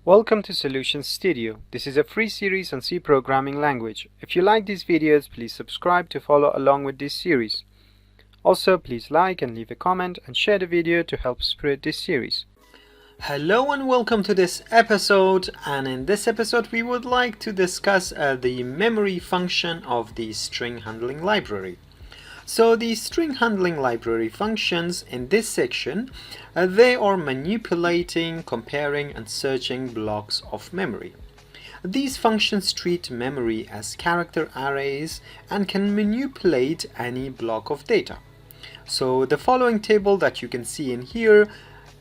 Welcome to Solutions Studio. This is a free series on C programming language. If you like these videos, please subscribe to follow along with this series. Also, please like and leave a comment and share the video to help spread this series. Hello and welcome to this episode, and in this episode we would like to discuss the memory function of the string handling library. So the string handling library functions in this section, they are manipulating, comparing and searching blocks of memory. These functions treat memory as character arrays and can manipulate any block of data. So the following table that you can see in here,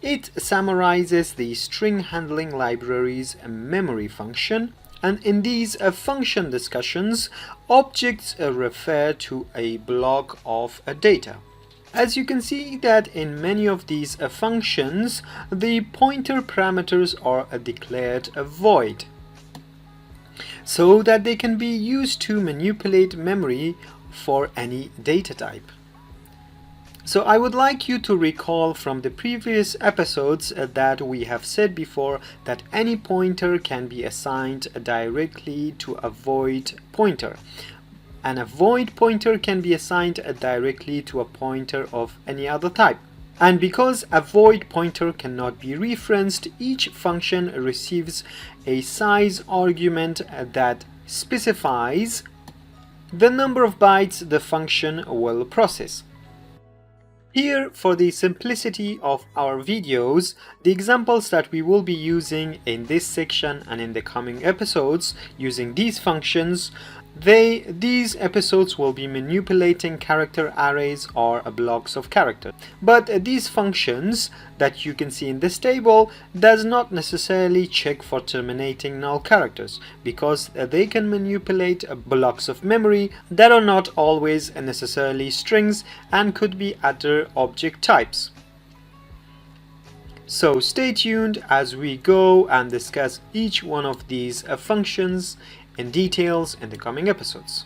it summarizes the string handling library's memory function. And in these function discussions, objects refer to a block of data. As you can see that in many of these functions, the pointer parameters are declared void, so that they can be used to manipulate memory for any data type. So I would like you to recall from the previous episodes that we have said before that any pointer can be assigned directly to a void pointer, and a void pointer can be assigned directly to a pointer of any other type. And because a void pointer cannot be referenced, each function receives a size argument that specifies the number of bytes the function will process. Here, for the simplicity of our videos, the examples that we will be using in this section and in the coming episodes using these functions, these episodes will be manipulating character arrays or blocks of character. But these functions that you can see in this table does not necessarily check for terminating null characters, because they can manipulate blocks of memory that are not always necessarily strings and could be other object types. So stay tuned as we go and discuss each one of these functions in details in the coming episodes.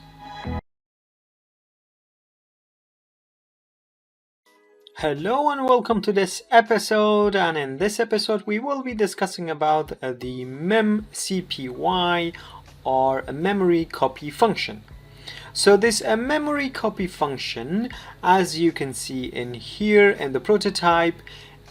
Hello and welcome to this episode, and in this episode we will be discussing about the memcpy or a memory copy function. So this memory copy function, as you can see in here in the prototype,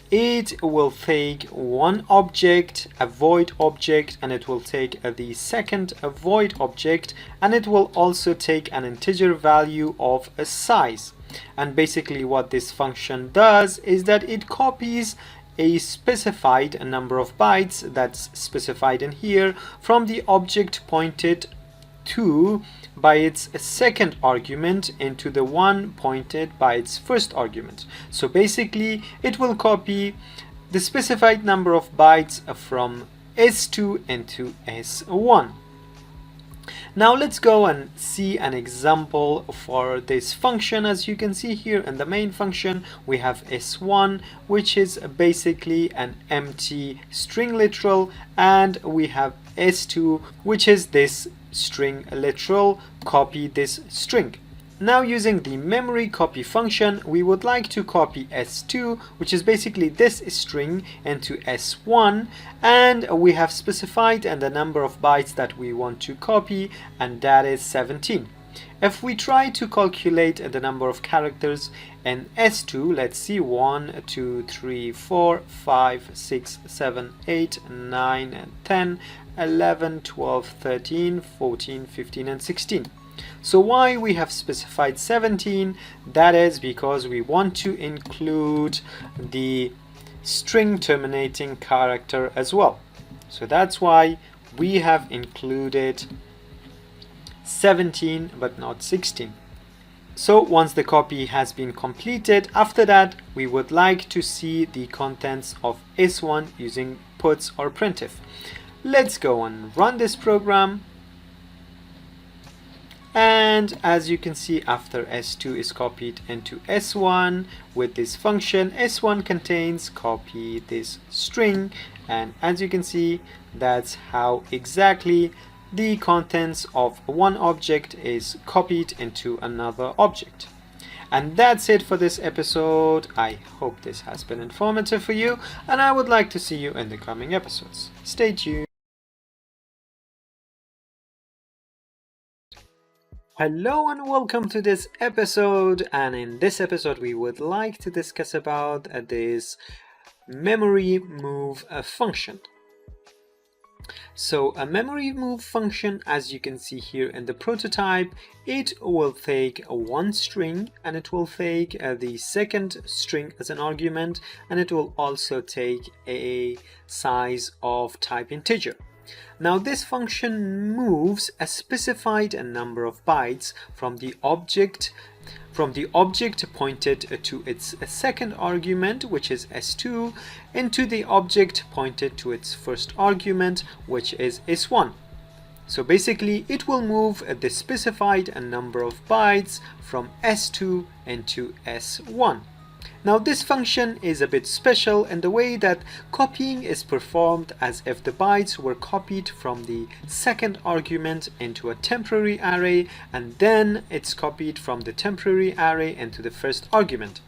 it will take one object, a void object, and it will take the second void object, and it will also take an integer value of a size. And basically what this function does is that it copies a specified number of bytes that's specified in here from the object pointed to by its second argument into the one pointed by its first argument. So basically it will copy the specified number of bytes from S2 into S1. Now let's go and see an example for this function. As you can see here in the main function, we have S1, which is basically an empty string literal, and we have S2, which is this string literal, copy this string. Now using the memory copy function, we would like to copy S2, which is basically this string, into S1, and we have specified and the number of bytes that we want to copy, and that is 17. If we try to calculate the number of characters in S2, let's see, 1, 2, 3, 4, 5, 6, 7, 8, 9, 10, 11, 12, 13, 14, 15, and 16. So why we have specified 17? That is because we want to include the string terminating character as well. So that's why we have included 17 but not 16. So once the copy has been completed, after that we would like to see the contents of S1 using puts or printf. Let's go and run this program. And as you can see, after S2 is copied into S1 with this function, S1 contains copy this string, and as you can see, that's how exactly the contents of one object is copied into another object. And that's it for this episode. I hope this has been informative for you, and I would like to see you in the coming episodes. Stay tuned. Hello and welcome to this episode, and in this episode we would like to discuss about this memory move function. So a memory move function, as you can see here in the prototype, it will take one string and it will take the second string as an argument, and it will also take a size of type integer. Now this function moves a specified number of bytes from the object pointed to its second argument, which is s2, into the object pointed to its first argument, which is s1. So basically it will move the specified number of bytes from s2 into s1. Now this function is a bit special in the way that copying is performed as if the bytes were copied from the second argument into a temporary array, and then it's copied from the temporary array into the first argument.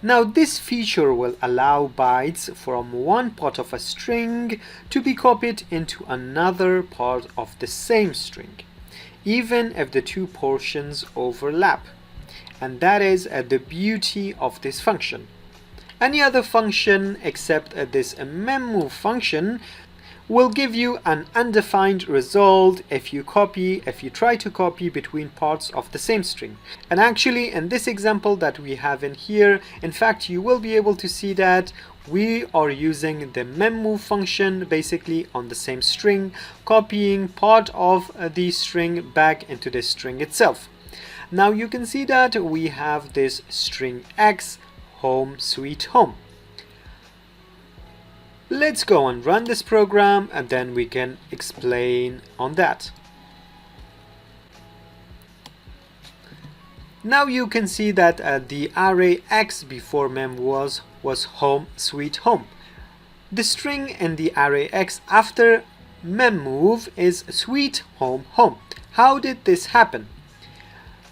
Now this feature will allow bytes from one part of a string to be copied into another part of the same string, even if the two portions overlap. And that is the beauty of this function. Any other function except this memmove function will give you an undefined result if you try to copy between parts of the same string. And actually in this example that we have in here, in fact you will be able to see that we are using the memmove function basically on the same string, copying part of the string back into the string itself. Now you can see that we have this string x, home sweet home. Let's go and run this program and then we can explain on that. Now you can see that the array x before mem was home sweet home. The string in the array x after memmove is sweet home home. How did this happen?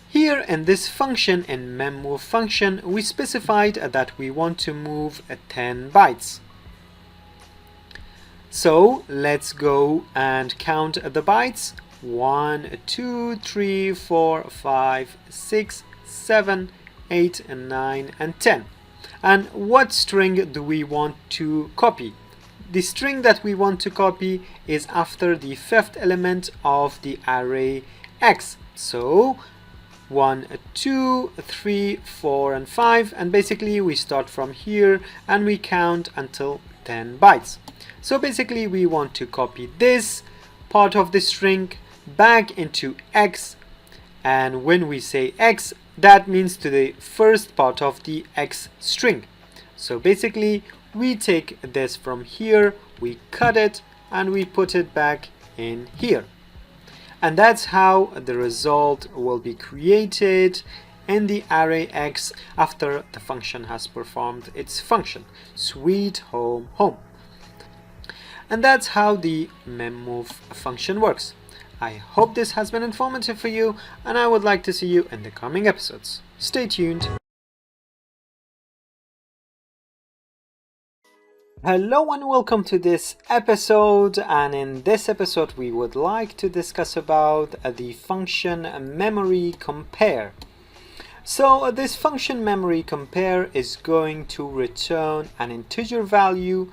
Here in this function, in memmove function, we specified that we want to move 10 bytes. So let's go and count the bytes. 1, 2, 3, 4, 5, 6, 7, 8, 9, and 10. And what string do we want to copy? The string that we want to copy is after the fifth element of the array x. So 1, 2, 3, 4, and 5, and basically we start from here and we count until 10 bytes. So basically we want to copy this part of the string back into x, and when we say x, that means to the first part of the x string. So basically we take this from here, we cut it, and we put it back in here. And that's how the result will be created in the array x after the function has performed its function, sweet home home. And that's how the memmove function works. I hope this has been informative for you, and I would like to see you in the coming episodes. Stay tuned. Hello and welcome to this episode, and in this episode we would like to discuss about the function memory compare. So this function memory compare is going to return an integer value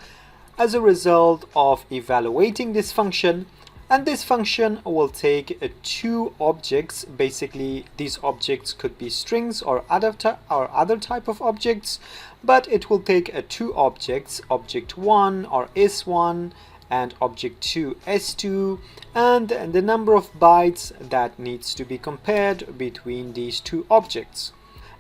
as a result of evaluating this function, and this function will take two objects. Basically these objects could be strings or other type of objects, but it will take two objects, object 1 or s1 and object 2 s2, and the number of bytes that needs to be compared between these two objects.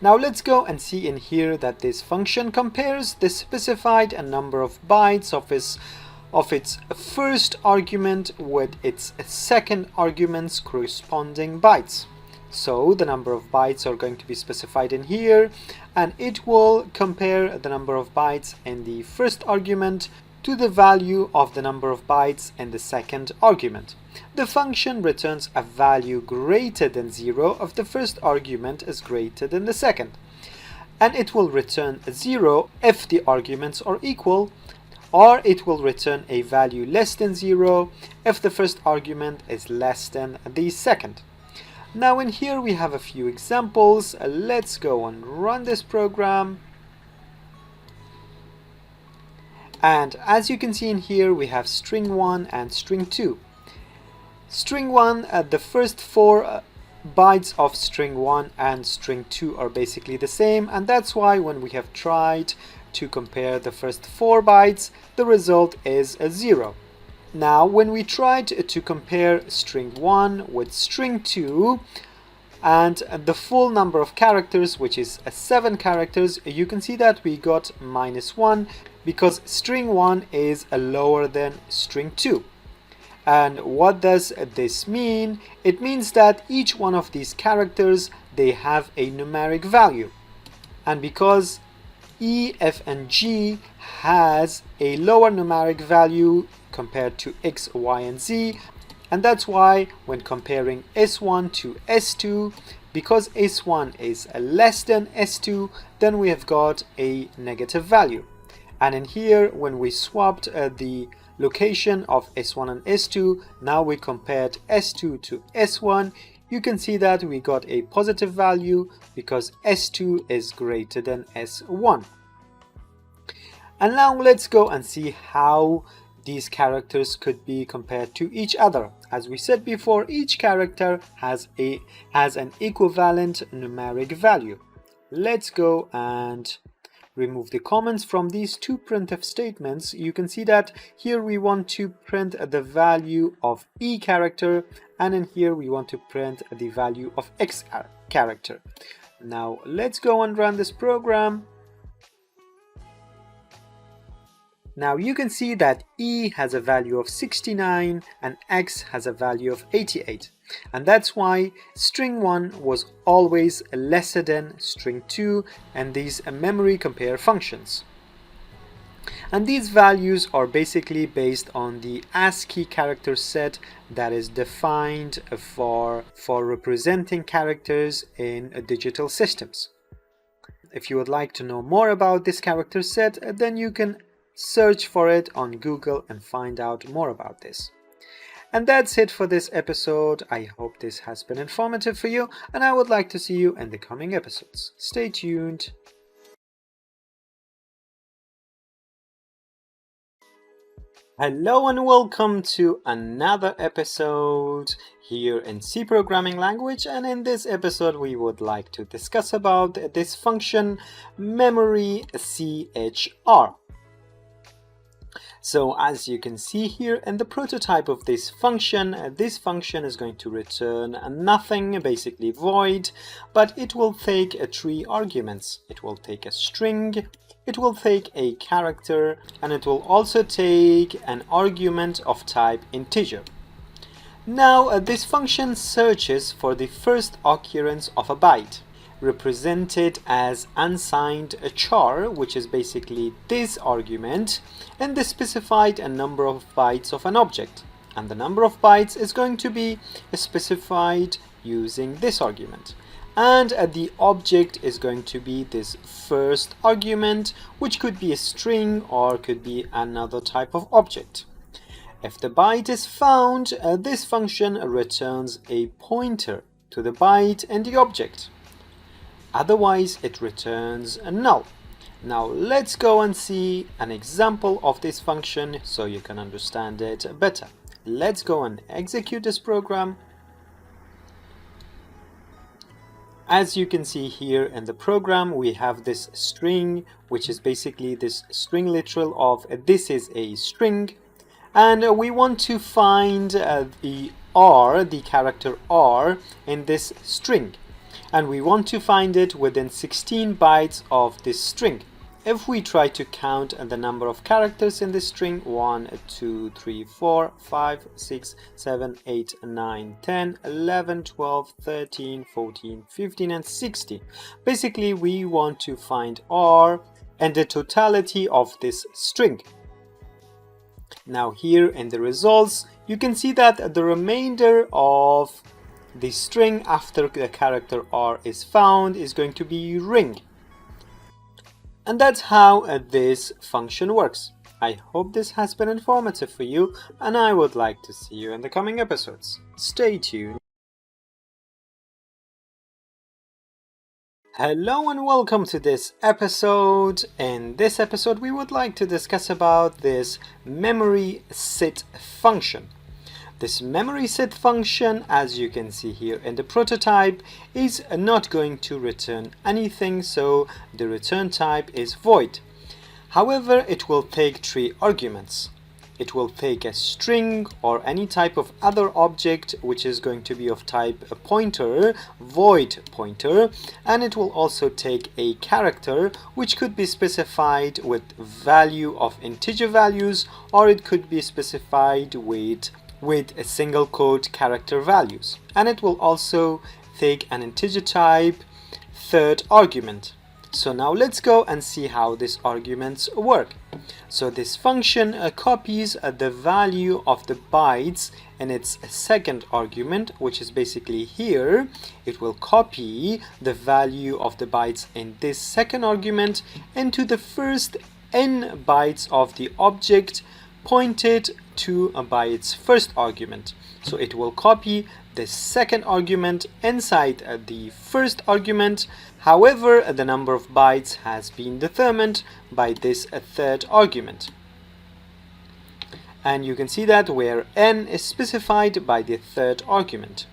Now let's go and see in here that this function compares the specified number of bytes of its first argument with its second argument's corresponding bytes. So the number of bytes are going to be specified in here, and it will compare the number of bytes in the first argument to the value of the number of bytes in the second argument. The function returns a value greater than 0 if the first argument is greater than the second, and it will return 0 if the arguments are equal, or it will return a value less than 0 if the first argument is less than the second. Now in here we have a few examples. Let's go and run this program. And as you can see in here, we have string 1 and string 2. String 1, the first 4 bytes of string 1 and string 2 are basically the same, and that's why when we have tried to compare the first 4 bytes, the result is a 0. Now when we tried to compare string 1 with string 2 and the full number of characters, which is 7 characters, you can see that we got -1 because string 1 is lower than string 2. And what does this mean? It means that each one of these characters, they have a numeric value. And because E, F, and G has a lower numeric value compared to X, Y, and Z, and that's why when comparing S1 to S2, because S1 is less than S2, then we have got a negative value. And in here, when we swapped the location of S1 and S2, now we compared S2 to S1, you can see that we got a positive value because S2 is greater than S1. And now let's go and see how these characters could be compared to each other. As we said before, each character has an equivalent numeric value. Let's go and remove the comments from these two printf statements. You can see that here we want to print the value of E character, and in here we want to print the value of X character. Now let's go and run this program. Now you can see that E has a value of 69 and X has a value of 88. And that's why string 1 was always lesser than string 2 and these memory compare functions. And these values are basically based on the ASCII character set that is defined for representing characters in digital systems. If you would like to know more about this character set, then you can search for it on Google and find out more about this. And that's it for this episode. I hope this has been informative for you, and I would like to see you in the coming episodes. Stay tuned. Hello and welcome to another episode here in C programming language, and in this episode we would like to discuss about this function memory CHR. So as you can see here in the prototype of this function is going to return nothing, basically void, but it will take 3 arguments. It will take a string, it will take a character, and it will also take an argument of type integer. Now this function searches for the first occurrence of a byte, represented as unsigned char, which is basically this argument, and the specified number of bytes of an object, and the number of bytes is going to be specified using this argument, and the object is going to be this first argument, which could be a string or could be another type of object. If the byte is found, this function returns a pointer to the byte and the object. Otherwise, it returns a null. Now let's go and see an example of this function so you can understand it better. Let's go and execute this program. As you can see here in the program, we have this string, which is basically this string literal of this is a string, and we want to find the R, the character R in this string. And we want to find it within 16 bytes of this string. If we try to count the number of characters in this string, 1, 2, 3, 4, 5, 6, 7, 8, 9, 10, 11, 12, 13, 14, 15, and 16. Basically, we want to find R and the totality of this string. Now here in the results, you can see that the remainder of the string after the character R is found is going to be ring. And that's how this function works. I hope this has been informative for you, and I would like to see you in the coming episodes. Stay tuned. Hello and welcome to this episode. In this episode we would like to discuss about this memory sit function. This memory sit function, as you can see here in the prototype, is not going to return anything, so the return type is void. However, it will take 3 arguments. It will take a string or any type of other object which is going to be of type a pointer, void pointer, and it will also take a character which could be specified with value of integer values, or it could be specified with a single quote character values. And it will also take an integer type third argument. So now let's go and see how these arguments work. So this function copies the value of the bytes in its second argument, which is basically here. It will copy the value of the bytes in this second argument into the first n bytes of the object pointed to by its first argument. So it will copy the second argument inside the first argument. However, the number of bytes has been determined by this third argument. And you can see that where n is specified by the third argument.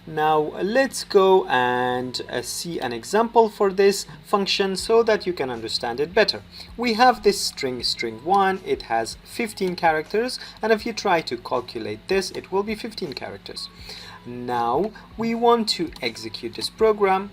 Now let's go and see an example for this function so that you can understand it better. We have this string1, it has 15 characters, and if you try to calculate this, it will be 15 characters. Now we want to execute this program,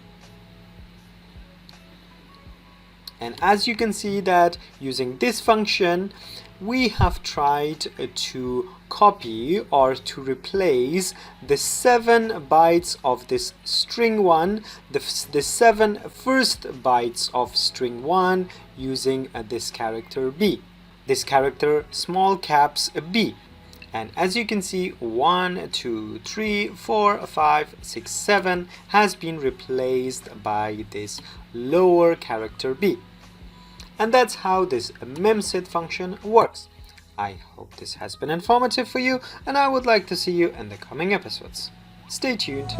and as you can see that using this function we have tried to copy or to replace the 7 bytes of this string1, the 7 first bytes of string1 using this character B, this character small caps B. And as you can see, 1, 2, 3, 4, 5, 6, 7 has been replaced by this lower character B. And that's how this memsit function works. I hope this has been informative for you, and I would like to see you in the coming episodes. Stay tuned.